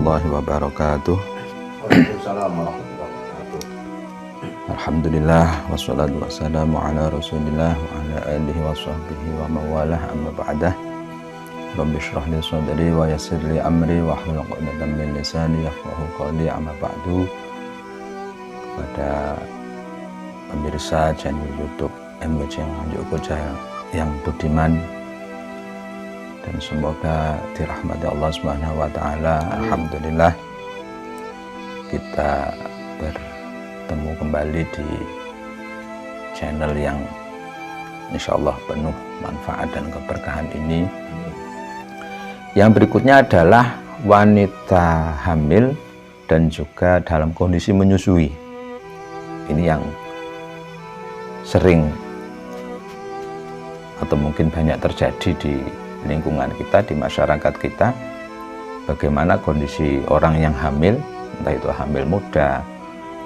warahmatullahi wabarakatuh. Waalaikumsalam warahmatullahi wabarakatuh. Alhamdulillah wassalatu wassalamu ala rasulillah wa ala alihi wa sahbihi wa mawalah amma ba'dah. Rabbi shrah li sadri wa yassir li amri wa hlul 'uqdatam min lisani yafqahu qawli amma ba'du. Kepada pemirsa channel YouTube MWC Joko Jaya yang budiman, dan semoga dirahmati Allah Subhanahu wa taala. Alhamdulillah kita bertemu kembali di channel yang insyaallah penuh manfaat dan keberkahan ini. Yang berikutnya adalah wanita hamil dan juga dalam kondisi menyusui. Ini yang sering atau mungkin banyak terjadi di lingkungan kita, di masyarakat kita. Bagaimana kondisi orang yang hamil, entah itu hamil muda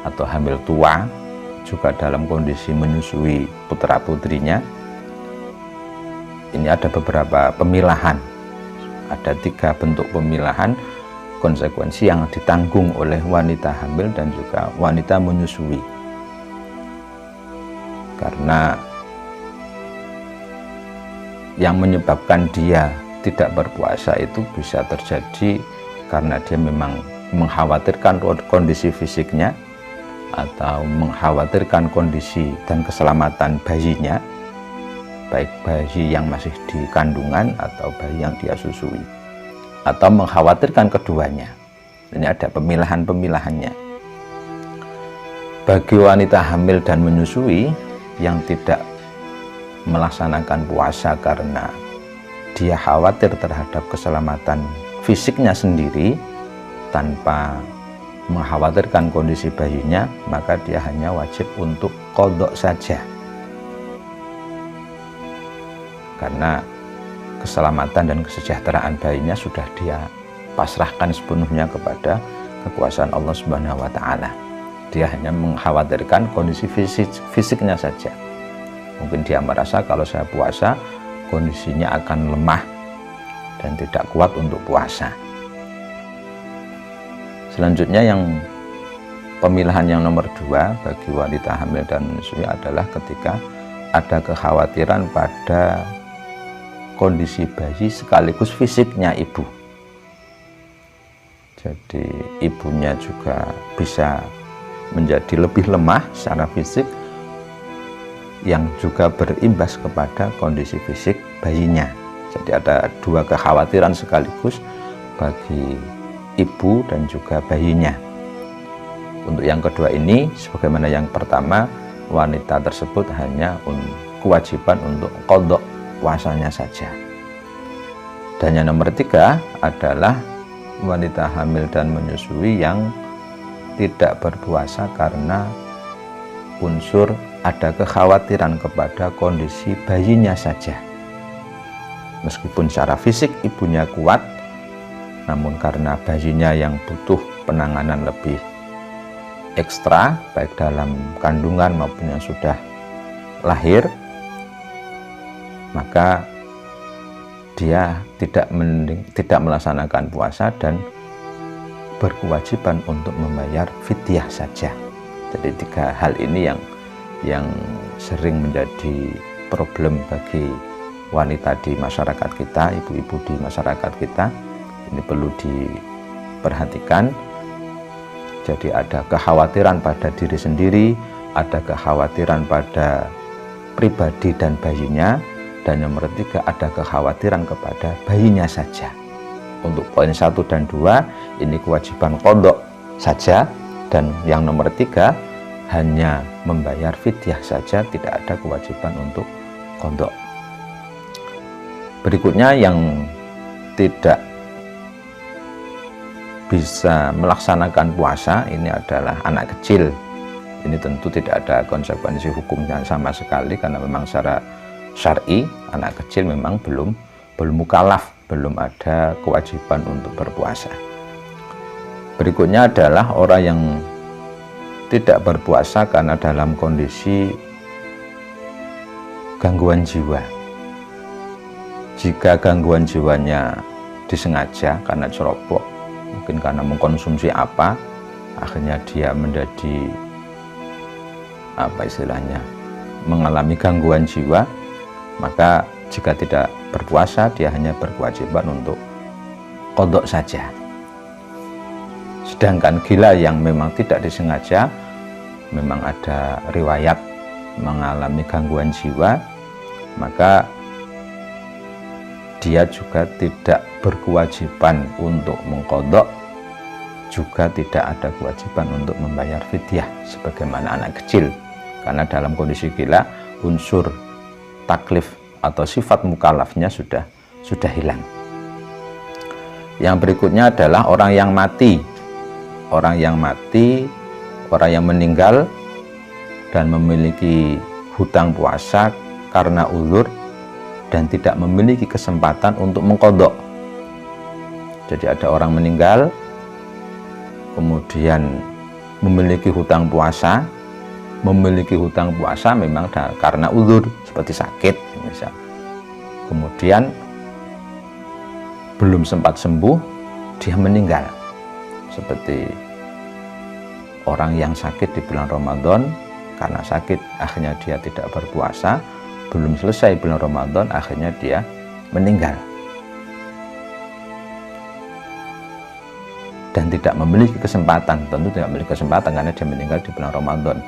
atau hamil tua, juga dalam kondisi menyusui putra putrinya. Ini ada beberapa pemilahan, ada 3 bentuk pemilahan konsekuensi yang ditanggung oleh wanita hamil dan juga wanita menyusui. Karena yang menyebabkan dia tidak berpuasa itu bisa terjadi karena dia memang mengkhawatirkan kondisi fisiknya atau mengkhawatirkan kondisi dan keselamatan bayinya, baik bayi yang masih di kandungan atau bayi yang dia susui, atau mengkhawatirkan keduanya. Ini ada pemilahan-pemilahannya. Bagi wanita hamil dan menyusui yang tidak melaksanakan puasa karena dia khawatir terhadap keselamatan fisiknya sendiri tanpa mengkhawatirkan kondisi bayinya, maka dia hanya wajib untuk qadha saja, karena keselamatan dan kesejahteraan bayinya sudah dia pasrahkan sepenuhnya kepada kekuasaan Allah Subhanahu wa taala. Dia hanya mengkhawatirkan kondisi fisiknya saja. Mungkin dia merasa kalau saya puasa kondisinya akan lemah dan tidak kuat untuk puasa. Selanjutnya yang pemilahan yang nomor 2 bagi wanita hamil dan menyusui adalah ketika ada kekhawatiran pada kondisi bayi sekaligus fisiknya ibu. Jadi ibunya juga bisa menjadi lebih lemah secara fisik, yang juga berimbas kepada kondisi fisik bayinya. Jadi ada 2 kekhawatiran sekaligus bagi ibu dan juga bayinya. Untuk yang kedua ini, sebagaimana yang pertama, wanita tersebut hanya kewajiban untuk qadha puasanya saja. Dan yang nomor 3 adalah wanita hamil dan menyusui yang tidak berpuasa karena unsur ada kekhawatiran kepada kondisi bayinya saja. Meskipun secara fisik ibunya kuat, namun karena bayinya yang butuh penanganan lebih ekstra, baik dalam kandungan maupun yang sudah lahir, maka dia tidak melaksanakan puasa dan berkewajiban untuk membayar fidyah saja. Jadi 3 hal ini yang sering menjadi problem bagi wanita di masyarakat kita, ibu-ibu di masyarakat kita. Ini perlu diperhatikan. Jadi ada kekhawatiran pada diri sendiri, ada kekhawatiran pada pribadi dan bayinya, dan yang nomor 3 ada kekhawatiran kepada bayinya saja. Untuk poin 1 dan 2 ini kewajiban qadha saja, dan yang nomor 3 hanya membayar fidyah saja, tidak ada kewajiban untuk qadha. Berikutnya yang tidak bisa melaksanakan puasa ini adalah anak kecil. Ini tentu tidak ada konsekuensi hukumnya sama sekali, karena memang secara syar'i anak kecil memang belum mukallaf, belum ada kewajiban untuk berpuasa. Berikutnya adalah orang yang tidak berpuasa karena dalam kondisi gangguan jiwa. Jika gangguan jiwanya disengaja karena ceroboh mungkin karena mengkonsumsi apa, akhirnya dia menjadi apa istilahnya, mengalami gangguan jiwa, maka jika tidak berpuasa dia hanya berkewajiban untuk qadha saja. Sedangkan gila yang memang tidak disengaja, memang ada riwayat mengalami gangguan jiwa, maka dia juga tidak berkewajiban untuk mengqadha, juga tidak ada kewajiban untuk membayar fidyah sebagaimana anak kecil, karena dalam kondisi gila unsur taklif atau sifat mukallafnya sudah hilang. Yang berikutnya adalah orang yang mati. Orang yang mati, orang yang meninggal dan memiliki hutang puasa karena uzur dan tidak memiliki kesempatan untuk mengqadha. Jadi ada orang meninggal kemudian memiliki hutang puasa memang karena uzur seperti sakit misal. Kemudian belum sempat sembuh dia meninggal, seperti orang yang sakit di bulan Ramadan, karena sakit akhirnya dia tidak berpuasa, belum selesai bulan Ramadan akhirnya dia meninggal dan tidak memiliki kesempatan, tentu tidak memiliki kesempatan karena dia meninggal di bulan Ramadan,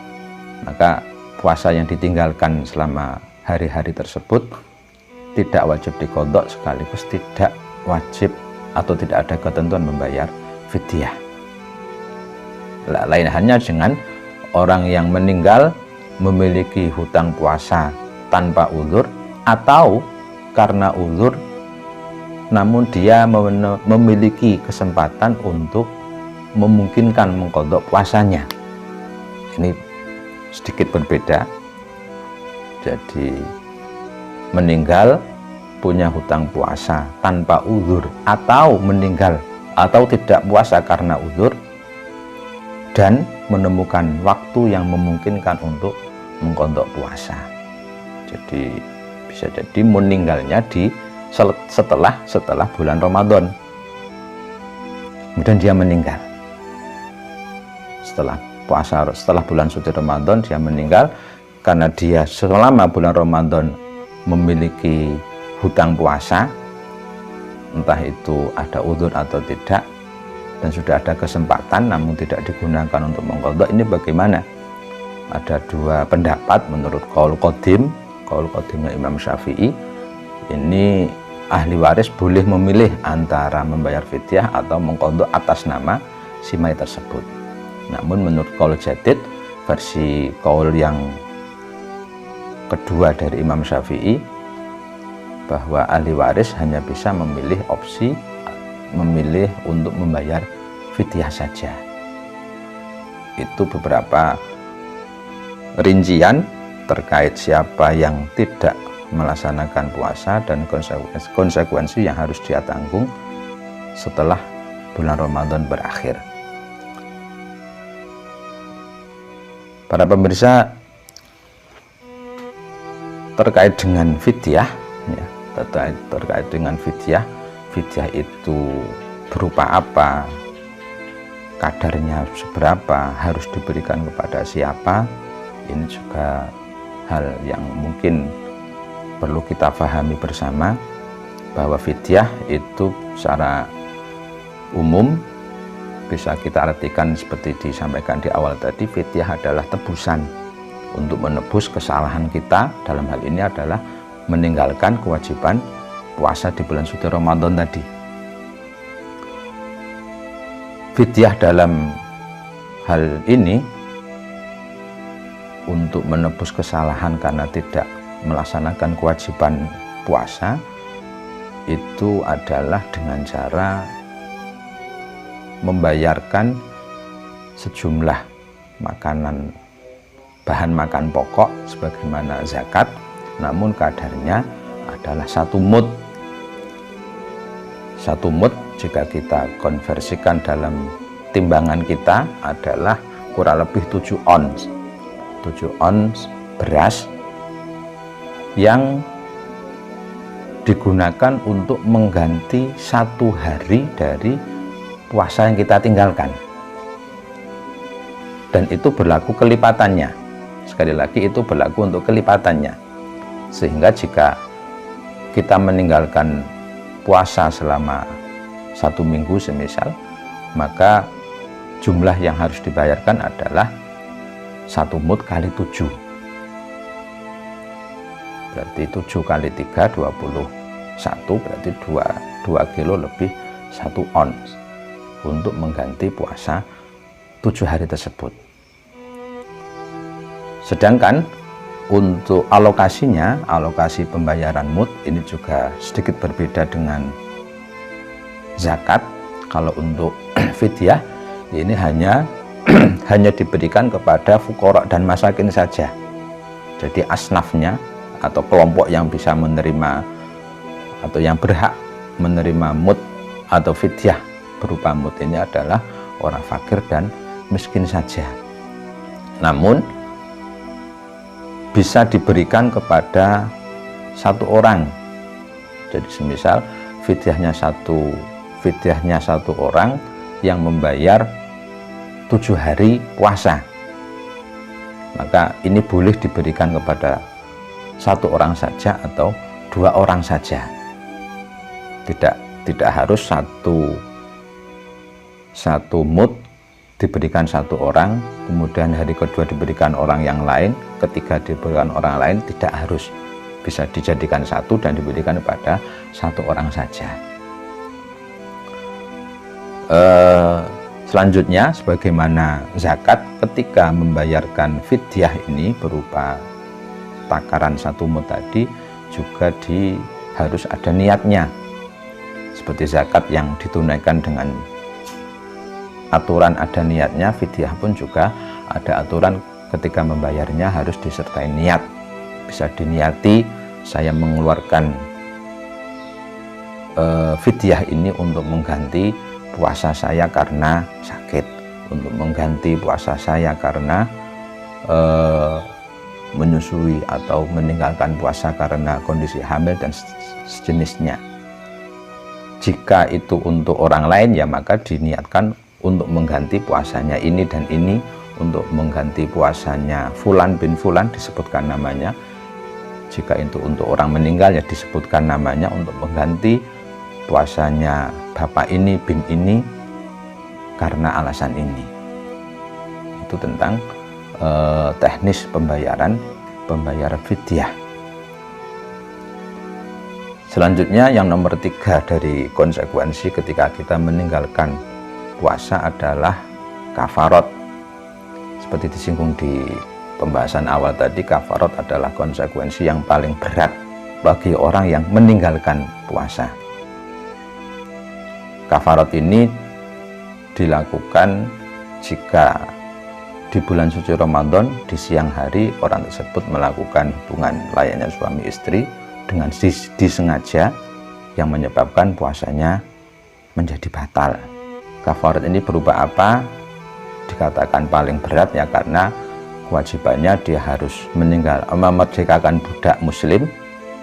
maka puasa yang ditinggalkan selama hari-hari tersebut tidak wajib diqadha, sekaligus tidak wajib atau tidak ada ketentuan membayar fidyah. Lain halnya dengan orang yang meninggal memiliki hutang puasa tanpa uzur atau karena uzur namun dia memiliki kesempatan untuk memungkinkan mengqadha puasanya. Ini sedikit berbeda. Jadi meninggal punya hutang puasa tanpa uzur atau meninggal atau tidak puasa karena uzur dan menemukan waktu yang memungkinkan untuk mengqadha puasa. Jadi bisa jadi meninggalnya di setelah bulan Ramadan, kemudian dia meninggal setelah bulan suci Ramadan, dia meninggal karena dia selama bulan Ramadan memiliki hutang puasa, entah itu ada uzur atau tidak, dan sudah ada kesempatan namun tidak digunakan untuk mengqadha. Ini bagaimana? Ada dua pendapat menurut qaul qadimnya Imam Syafi'i. Ini ahli waris boleh memilih antara membayar fidyah atau mengqadha atas nama si mayit tersebut. Namun menurut qaul jadid, versi qaul yang kedua dari Imam Syafi'i, bahwa ahli waris hanya bisa memilih opsi memilih untuk membayar fidyah saja. Itu beberapa rincian terkait siapa yang tidak melaksanakan puasa dan konsekuensi yang harus dia tanggung setelah bulan Ramadan berakhir. Para pemirsa, terkait dengan fidyah, ya, terkait dengan fidyah itu berupa apa, kadarnya seberapa, harus diberikan kepada siapa, ini juga hal yang mungkin perlu kita pahami bersama, bahwa fidyah itu secara umum bisa kita artikan seperti disampaikan di awal tadi. Fidyah adalah tebusan untuk menebus kesalahan kita, dalam hal ini adalah meninggalkan kewajiban puasa di bulan suci Ramadan tadi. Fidyah dalam hal ini untuk menebus kesalahan karena tidak melaksanakan kewajiban puasa itu adalah dengan cara membayarkan sejumlah bahan makan pokok sebagaimana zakat, namun kadarnya adalah 1 mud. 1 mud jika kita konversikan dalam timbangan kita adalah kurang lebih 7 ons. 7 ons beras yang digunakan untuk mengganti 1 hari dari puasa yang kita tinggalkan. Dan itu berlaku kelipatannya. Sekali lagi itu berlaku untuk kelipatannya. Sehingga jika kita meninggalkan puasa selama 1 minggu semisal, maka jumlah yang harus dibayarkan adalah 1 mud kali 7. Berarti 7 kali 3, 21, berarti 2 kilo lebih 1 ons untuk mengganti puasa 7 hari tersebut. Sedangkan untuk alokasinya, alokasi pembayaran mud ini juga sedikit berbeda dengan zakat. Kalau untuk fidyah ini hanya diberikan kepada fuqara dan masakin saja. Jadi asnafnya atau kelompok yang bisa menerima atau yang berhak menerima mud atau fidyah berupa mud ini adalah orang fakir dan miskin saja. Namun bisa diberikan kepada 1 orang. Jadi semisal fidyahnya satu orang yang membayar 7 hari puasa, maka ini boleh diberikan kepada 1 orang saja atau 2 orang saja. Tidak harus satu mud diberikan 1 orang, kemudian hari kedua diberikan orang yang lain, ketiga diberikan orang lain. Tidak harus, bisa dijadikan 1 dan diberikan kepada 1 orang saja. Selanjutnya, sebagaimana zakat, ketika membayarkan fidyah ini berupa takaran 1 mud tadi, juga harus ada niatnya. Seperti zakat yang ditunaikan dengan aturan ada niatnya, fidyah pun juga ada aturan ketika membayarnya harus disertai niat. Bisa diniati, saya mengeluarkan fidyah ini untuk mengganti puasa saya karena sakit, untuk mengganti puasa saya karena menyusui atau meninggalkan puasa karena kondisi hamil dan sejenisnya. Jika itu untuk orang lain, ya maka diniatkan untuk mengganti puasanya ini dan ini, untuk mengganti puasanya Fulan bin Fulan, disebutkan namanya. Jika itu untuk orang meninggal, ya disebutkan namanya, untuk mengganti puasanya bapak ini bin ini karena alasan ini. Itu tentang teknis pembayaran fidyah. Selanjutnya yang nomor 3 dari konsekuensi ketika kita meninggalkan puasa adalah kafarat. Seperti disinggung di pembahasan awal tadi, kafarat adalah konsekuensi yang paling berat bagi orang yang meninggalkan puasa. Kafarat ini dilakukan jika di bulan suci Ramadan di siang hari orang tersebut melakukan hubungan layaknya suami istri dengan disengaja, yang menyebabkan puasanya menjadi batal. Kafarat ini berupa apa? Dikatakan paling berat ya karena kewajibannya dia harus memerdekakan budak muslim.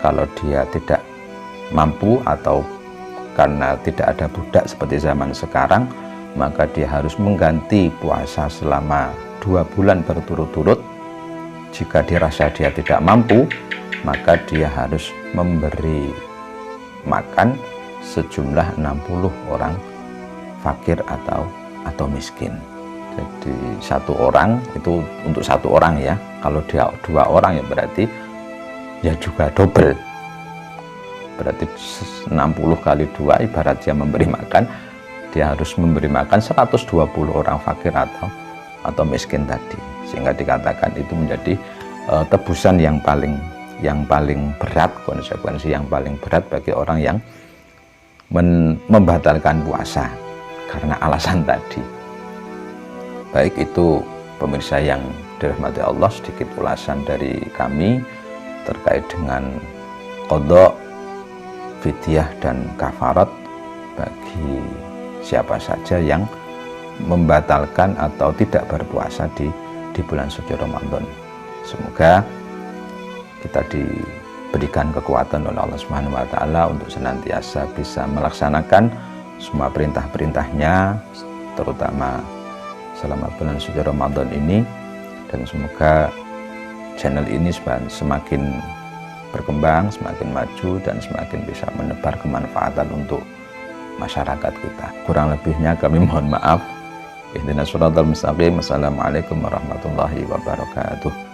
Kalau dia tidak mampu atau karena tidak ada budak seperti zaman sekarang, maka dia harus mengganti puasa selama 2 bulan berturut-turut. Jika dirasa dia tidak mampu, maka dia harus memberi makan sejumlah 60 orang fakir atau miskin. Jadi 1 orang itu untuk 1 orang ya. Kalau dia 2 orang ya berarti ya juga double. Berarti 60 kali 2 ibarat dia memberi makan, dia harus memberi makan 120 orang fakir atau miskin tadi. Sehingga dikatakan itu menjadi tebusan yang paling berat, konsekuensi yang paling berat bagi orang yang membatalkan puasa karena alasan tadi. Baik, itu pemirsa yang dirahmati Allah, sedikit ulasan dari kami terkait dengan qadha, fidyah dan kafarat bagi siapa saja yang membatalkan atau tidak berpuasa di bulan suci Ramadan. Semoga kita diberikan kekuatan oleh Allah Subhanahu wa taala untuk senantiasa bisa melaksanakan semua perintah-perintahnya, terutama selama bulan suci Ramadan ini, dan semoga channel ini semakin berkembang, semakin maju, dan semakin bisa menebar kemanfaatan untuk masyarakat kita. Kurang lebihnya kami mohon maaf. Ihdinas siratal mustaqim. Assalamualaikum warahmatullahi wabarakatuh.